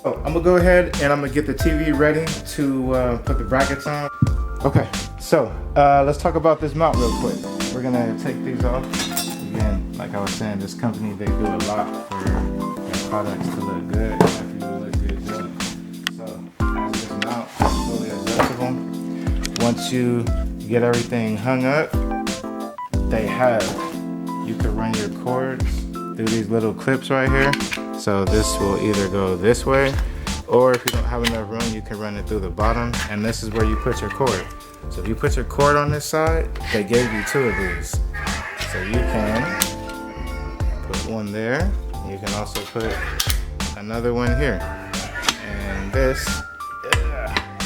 So I'm gonna go ahead and I'm gonna get the TV ready to put the brackets on. Okay, so let's talk about this mount real quick. We're gonna take these off. Again, like I was saying, this company, they do a lot for their products to look good. If you look good too. So as this mount is fully adjustable, once you get everything hung up, you can run your cords through these little clips right here. So this will either go this way, or if you don't have enough room, you can run it through the bottom, and this is where you put your cord. So if you put your cord on this side, they gave you 2 of these. So you can put one there. You can also put another one here. And this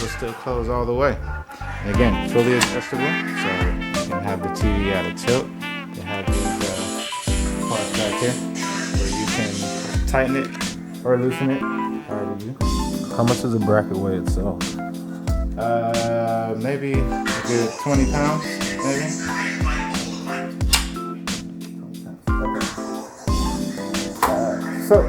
will still close all the way. And again, fully adjustable, so you can have the TV at a tilt. You have these parts back here where you can tighten it or loosen it, however you. How much does the bracket weigh itself? Maybe a good 20 pounds, maybe. So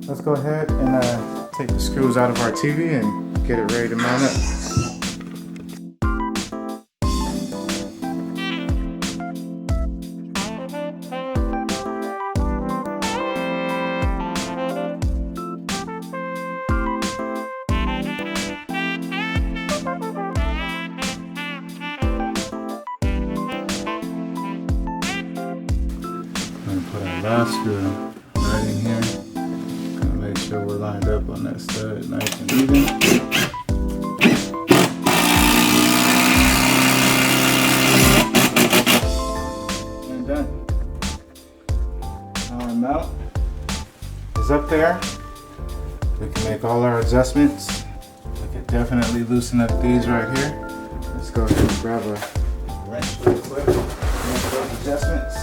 let's go ahead and take the screws out of our TV and get it ready to mount up. Put our last screw right in here. Gonna make sure we're lined up on that stud, nice and even. And done. Our mount is up there. We can make all our adjustments. We can definitely loosen up these right here. Let's go ahead and grab a wrench real quick. Make those adjustments.